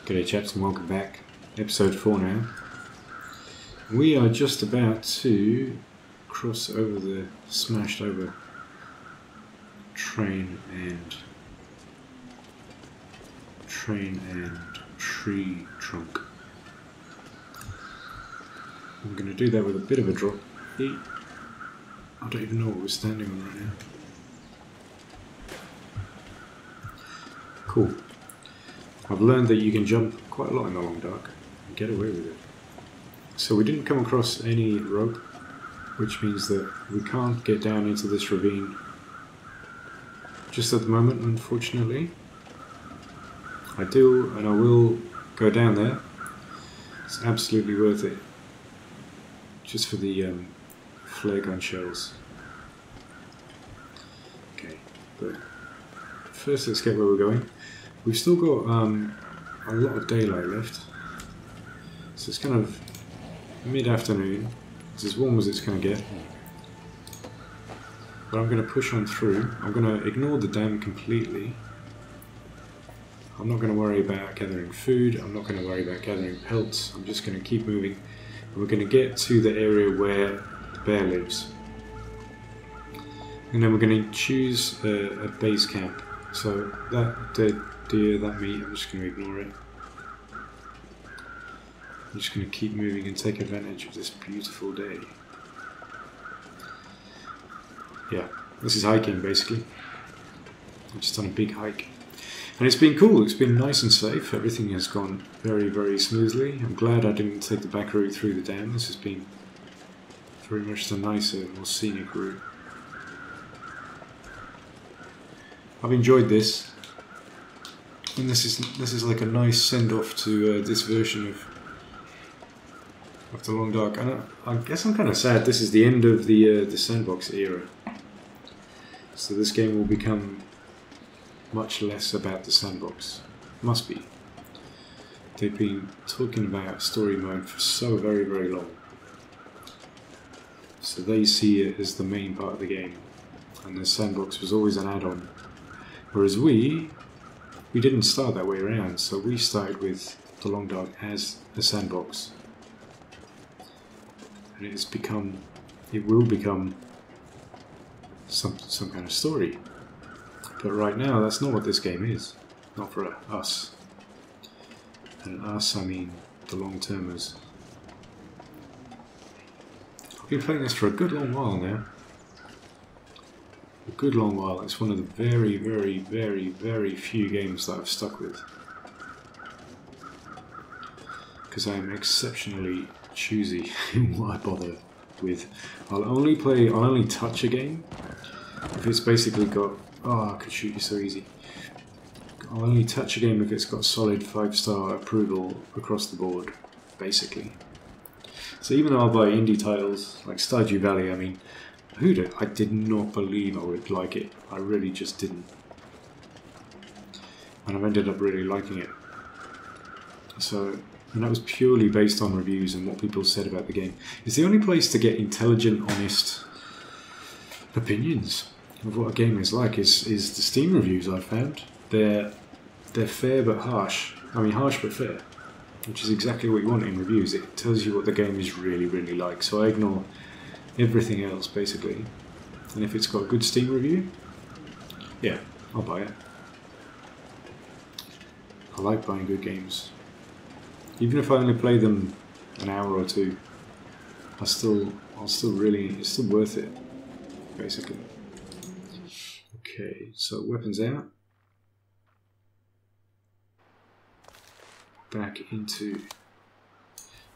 G'day chaps and welcome back. Episode 4 now. We are just about to cross over the smashed over train and tree trunk. I'm going to do that with a bit of a drop. I don't even know what we're standing on right now. Cool. I've learned that you can jump quite a lot in the long dark and get away with it. So we didn't come across any rope, which means that we can't get down into this ravine just at the moment, unfortunately. I do and I will go down there. It's absolutely worth it. Just for the flare gun shells. Okay, but first let's get where we're going. We've still got a lot of daylight left, so it's kind of mid-afternoon. It's as warm as it's going to get. But I'm going to push on through. I'm going to ignore the dam completely. I'm not going to worry about gathering food. I'm not going to worry about gathering pelts. I'm just going to keep moving. And we're going to get to the area where the bear lives. And then we're going to choose a base camp. So that dead deer, that meat, I'm just going to ignore it. I'm just going to keep moving and take advantage of this beautiful day. Yeah, this is hiking basically. I've just done a big hike. And it's been cool, it's been nice and safe. Everything has gone very, very smoothly. I'm glad I didn't take the back route through the dam. This has been very much the nicer, more scenic route. I've enjoyed this. And this is like a nice send-off to this version of the Long Dark. And I guess I'm kind of sad this is the end of the sandbox era. So this game will become much less about the sandbox. Must be. They've been talking about story mode for so very, very long. So they see it as the main part of the game. And the sandbox was always an add-on. Whereas we didn't start that way around, so we started with the Long Dark as a sandbox. And it will become some kind of story. But right now, that's not what this game is. Not for us. And us, I mean the long-termers. I've been playing this for a good long while now. A good long while. It's one of the very, very, very, very few games that I've stuck with. Because I'm exceptionally choosy in what I bother with. I'll only touch a game if it's basically got, oh, I could shoot you so easy. I'll only touch a game if it's got solid 5-star approval across the board, basically. So even though I'll buy indie titles like Stardew Valley, I mean, I did not believe I would like it. I really just didn't. And I've ended up really liking it. So, and that was purely based on reviews and what people said about the game. It's the only place to get intelligent, honest opinions of what a game is like is the Steam reviews I've found. They're fair but harsh. I mean, harsh but fair. Which is exactly what you want in reviews. It tells you what the game is really, really like. So I ignore everything else basically, and if it's got a good Steam review, yeah, I'll buy it. I like buying good games, even if I only play them an hour or two. I'll still really, it's still worth it, basically. Okay, so weapons out, back into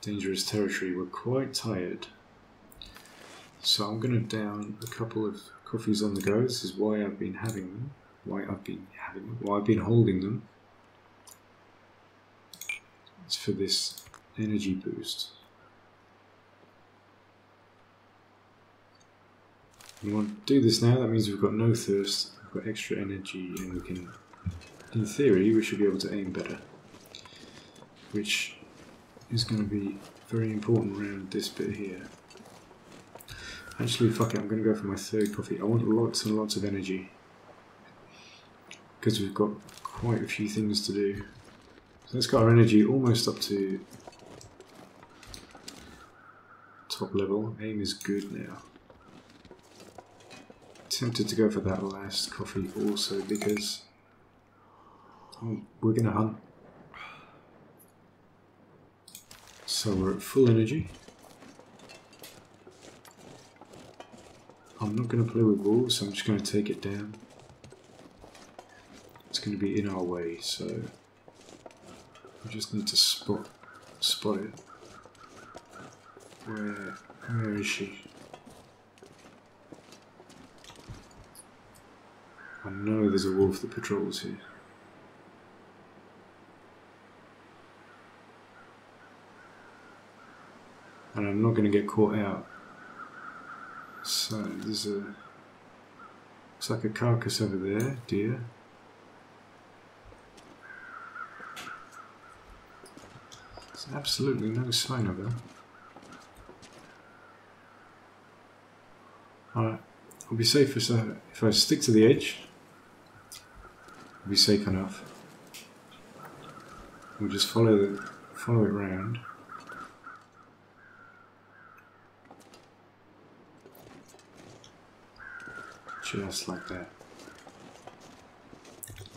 dangerous territory. We're quite tired. So I'm going to down a couple of coffees on the go. This is why I've been having them. Why I've been holding them. It's for this energy boost. We want to do this now. That means we've got no thirst. We've got extra energy, and we can, in theory, we should be able to aim better. Which is going to be very important around this bit here. Actually, fuck it, I'm going to go for my third coffee. I want lots and lots of energy. Because we've got quite a few things to do. So that's got our energy almost up to top level. Aim is good now. Tempted to go for that last coffee also because we're going to hunt. So we're at full energy. I'm not going to play with wolves, so I'm just going to take it down. It's going to be in our way, so we just need to spot it. Where is she? I know there's a wolf that patrols here. And I'm not going to get caught out. So there's a... looks like a carcass over there, deer. There's absolutely no sign of her. Alright, I'll be safe if I stick to the edge. I'll be safe enough. We'll just follow it round. Just like that.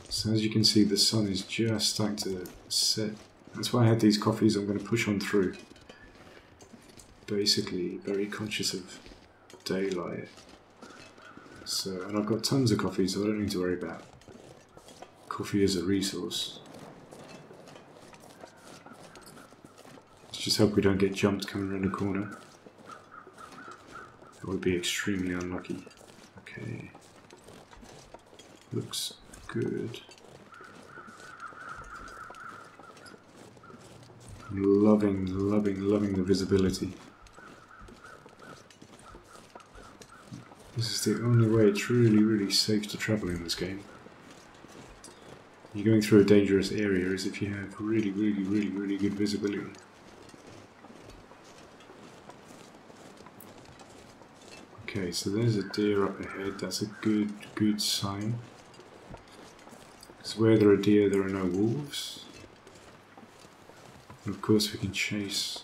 So as you can see, the sun is just starting to set. That's why I had these coffees. I'm going to push on through. Basically, very conscious of daylight. So, and I've got tons of coffee, so I don't need to worry about coffee as a resource. Let's just hope we don't get jumped coming around the corner. That would be extremely unlucky. Okay. Looks good. I'm loving the visibility. This is the only way it's really safe to travel in this game. You're going through a dangerous area as if you have really good visibility. Okay, so there's a deer up ahead. That's a good sign. Because where there are deer, there are no wolves. And of course, we can chase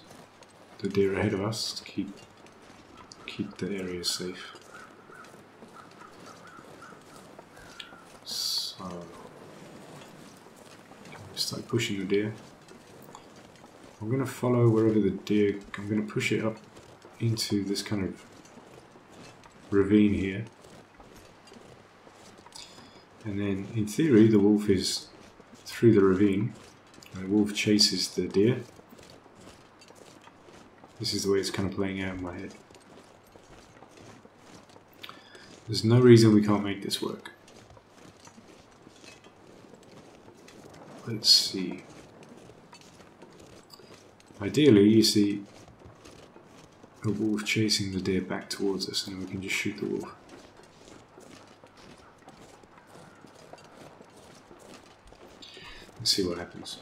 the deer ahead of us to keep the area safe. So, start pushing the deer. I'm going to follow wherever the deer. I'm going to push it up into this kind of ravine here, and then in theory the wolf is through the ravine and the wolf chases the deer. This is the way it's kind of playing out in my head. There's no reason we can't make this work. Let's see. Ideally, you see a wolf chasing the deer back towards us, and then we can just shoot the wolf. Let's see what happens.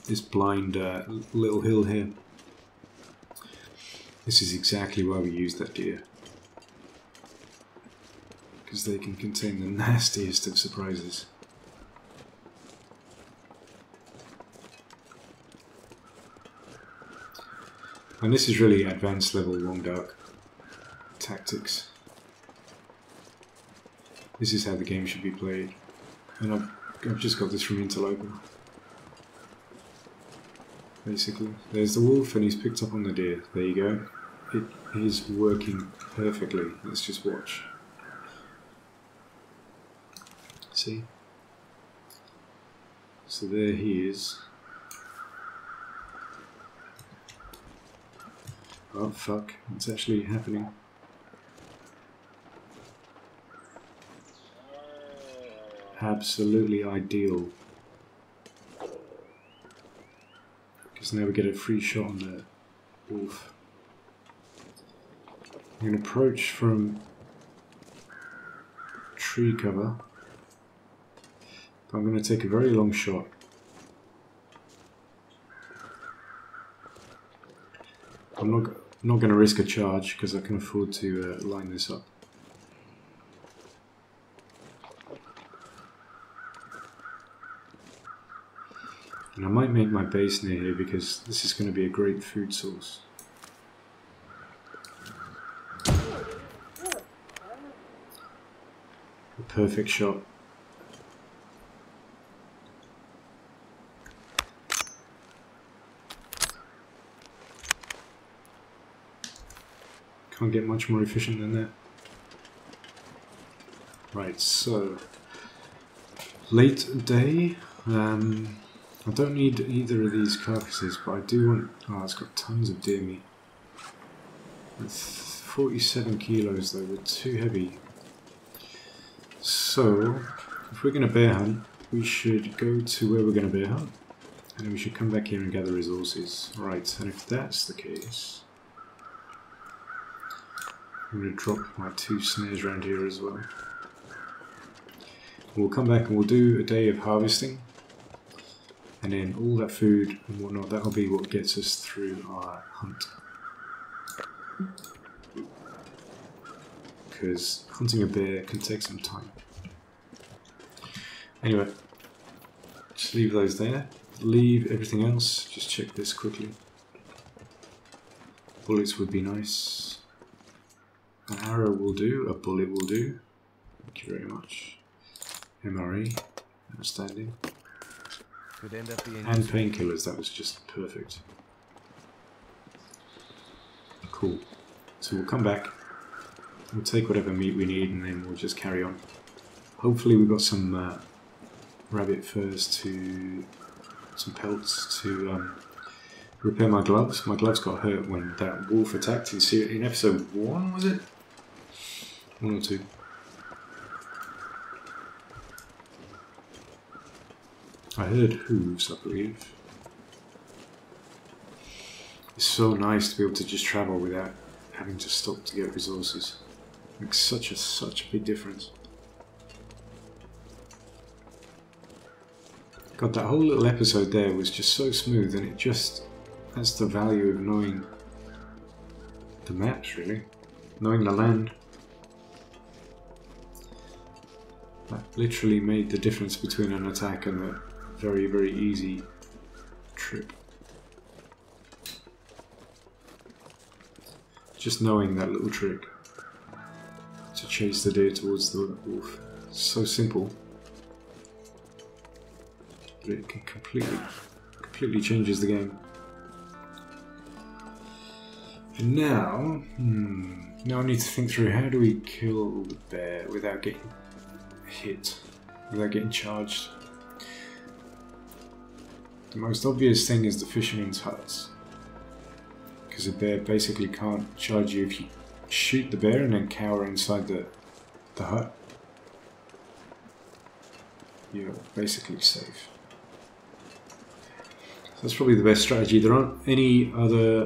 This blind little hill here. This is exactly why we use that deer. Because they can contain the nastiest of surprises. And this is really advanced level long dark tactics. This is how the game should be played. And I've just got this from Interloper. Basically. There's the wolf and he's picked up on the deer. There you go. It is working perfectly. Let's just watch. See? So there he is. Oh fuck, it's actually happening. Absolutely ideal. Because now we get a free shot on the wolf. I'm going to approach from tree cover. But I'm going to take a very long shot. I'm not going to risk a charge because I can afford to line this up. And I might make my base near here because this is going to be a great food source. A perfect shot. Can't get much more efficient than that. Right, so late day. I don't need either of these carcasses, but I do want... Oh, it's got tons of deer meat. It's 47 kilos though, they're too heavy. So, if we're going to bear hunt, we should go to where we're going to bear hunt. And then we should come back here and gather resources. Right, and if that's the case... I'm going to drop my 2 snares around here as well. We'll come back and we'll do a day of harvesting. And then all that food and whatnot, that'll be what gets us through our hunt. Because hunting a bear can take some time. Anyway, just leave those there. Leave everything else. Just check this quickly. Bullets would be nice. An arrow will do. A bullet will do. Thank you very much. MRE. Outstanding. Could end up being and painkillers. That was just perfect. Cool. So we'll come back. We'll take whatever meat we need and then we'll just carry on. Hopefully we've got some rabbit furs to... some pelts to repair my gloves. My gloves got hurt when that wolf attacked in episode 1, was it? 1 or 2. I heard hooves, I believe. It's so nice to be able to just travel without having to stop to get resources. It makes such a big difference. God, that whole little episode there was just so smooth, and it just... that's the value of knowing the maps, really. Knowing the land. That literally made the difference between an attack and a very, very easy trip. Just knowing that little trick to chase the deer towards the wolf. It's so simple. But it can completely changes the game. And now, now I need to think through how do we kill the bear without getting hit, without getting charged. The most obvious thing is the fisherman's huts, because a bear basically can't charge you if you shoot the bear and then cower inside the hut. You're basically safe. So that's probably the best strategy. There aren't any other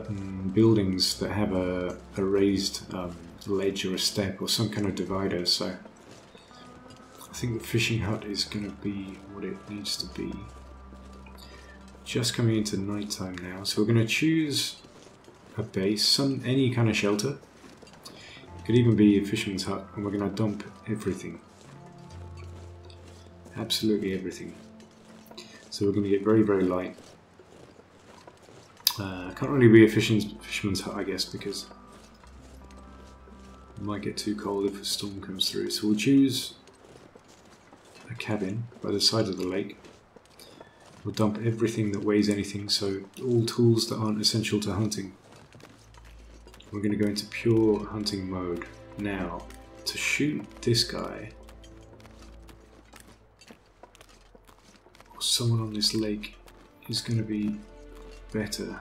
buildings that have a raised ledge or a step or some kind of divider, so I think the fishing hut is going to be what it needs to be. Just coming into night time now, so we're going to choose a base, any kind of shelter. It could even be a fisherman's hut, and we're going to dump everything. Absolutely everything. So we're going to get very, very light. Can't really be a fisherman's hut, I guess, because it might get too cold if a storm comes through. So we'll choose a cabin by the side of the lake. We'll dump everything that weighs anything, so all tools that aren't essential to hunting. We're going to go into pure hunting mode. Now, to shoot this guy, or someone on this lake, is going to be better.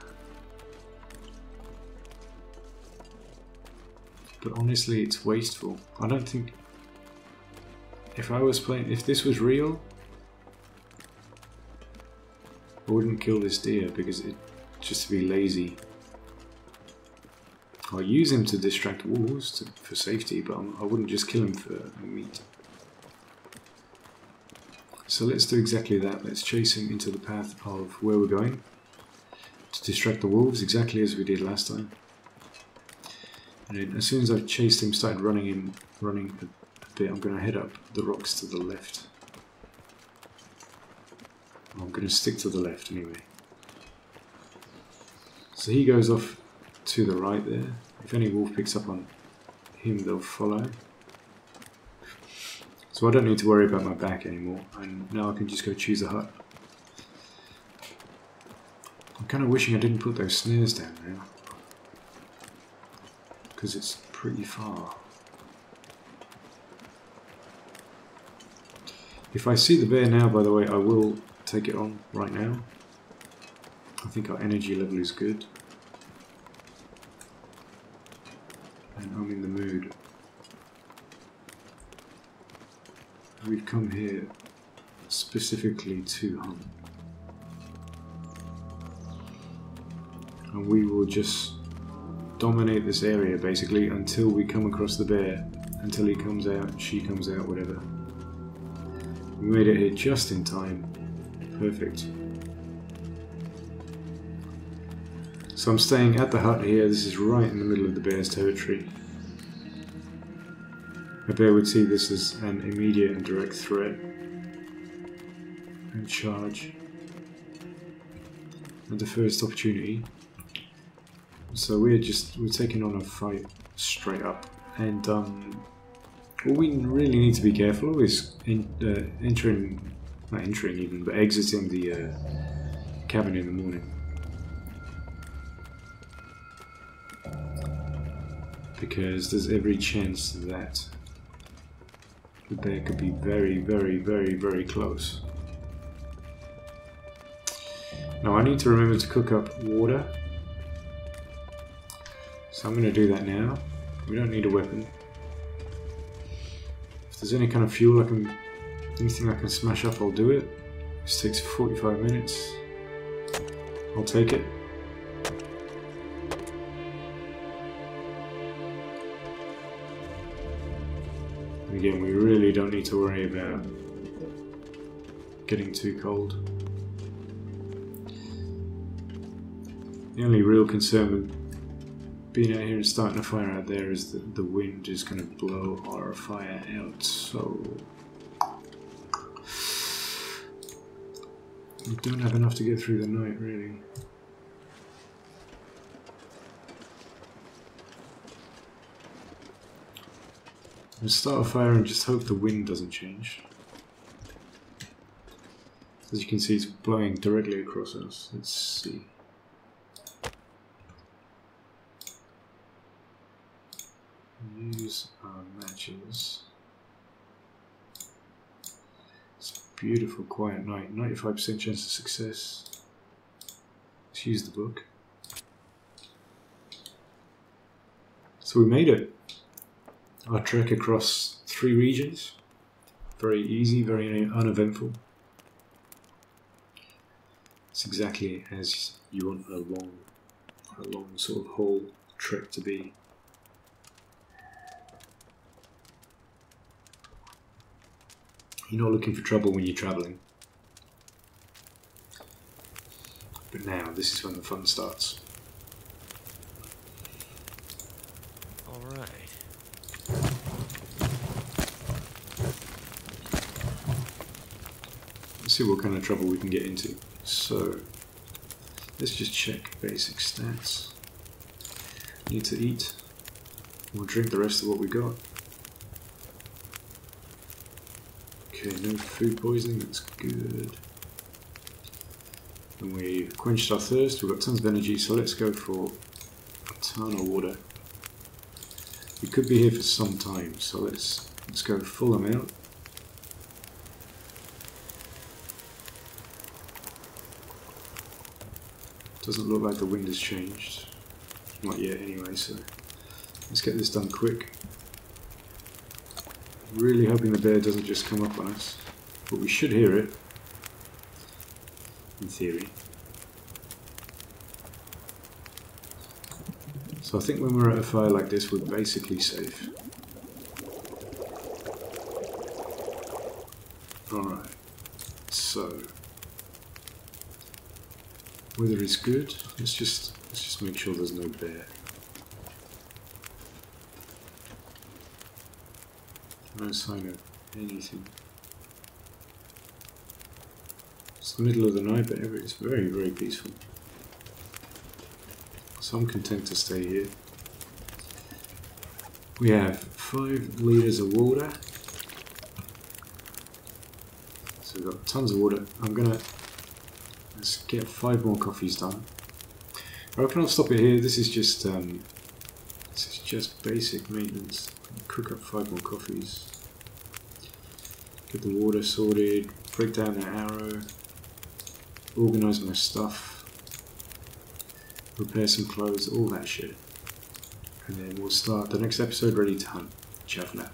But honestly, it's wasteful. I don't think... if this was real, I wouldn't kill this deer because just to be lazy. I'll use him to distract wolves for safety, but I wouldn't just kill him for meat. So let's do exactly that. Let's chase him into the path of where we're going to distract the wolves, exactly as we did last time. And then as soon as I've chased him, started running a bit, I'm going to head up the rocks to the left. I'm going to stick to the left anyway. So he goes off to the right there. If any wolf picks up on him, they'll follow. So I don't need to worry about my back anymore, and now I can just go choose a hut. I'm kind of wishing I didn't put those snares down now, because it's pretty far. If I see the bear now, by the way, I will take it on right now. I think our energy level is good. And I'm in the mood. We've come here specifically to hunt. And we will just dominate this area basically until we come across the bear, until he comes out, she comes out, whatever. We made it here just in time. Perfect. So I'm staying at the hut here. This is right in the middle of the bear's territory. A bear would see this as an immediate and direct threat and charge at the first opportunity. So we're taking on a fight straight up, and what we really need to be careful of is not entering even, but exiting the cabin in the morning. Because there's every chance that the bear could be very, very, very, very close. Now I need to remember to cook up water. So I'm going to do that now. We don't need a weapon. If there's any kind of fuel anything I can smash up, I'll do it. This takes 45 minutes. I'll take it. And again, we really don't need to worry about getting too cold. The only real concern with being out here and starting a fire out there is that the wind is going to blow our fire out, so we don't have enough to get through the night, really. We'll start a fire and just hope the wind doesn't change. As you can see, it's blowing directly across us. Let's see. Use our matches. It's a beautiful, quiet night. 95% chance of success. Let's use the book. So we made it. Our trek across 3 regions. Very easy, very uneventful. It's exactly as you want a long sort of whole trek to be. You're not looking for trouble when you're travelling. But now, this is when the fun starts. Alright. Let's see what kind of trouble we can get into. So, let's just check basic stats. Need to eat. We'll drink the rest of what we got. Okay, no food poisoning, that's good. And we've quenched our thirst, we've got tons of energy, so let's go for a ton of water. We could be here for some time, so let's go full amount. Doesn't look like the wind has changed. Not yet anyway, so let's get this done quick. Really hoping the bear doesn't just come up on us, but we should hear it, in theory. So I think when we're at a fire like this, we're basically safe. Alright, so weather is good. Let's just make sure there's no bear. No sign of anything. It's the middle of the night, but it's very, very peaceful. So I'm content to stay here. We have 5 litres of water. So we've got tons of water. Let's get 5 more coffees done. I reckon I'll stop it here. This is just basic maintenance. Cook up 5 more coffees. Get the water sorted. Break down the arrow. Organise my stuff. Prepare some clothes. All that shit. And then we'll start the next episode ready to hunt. Ciao for now.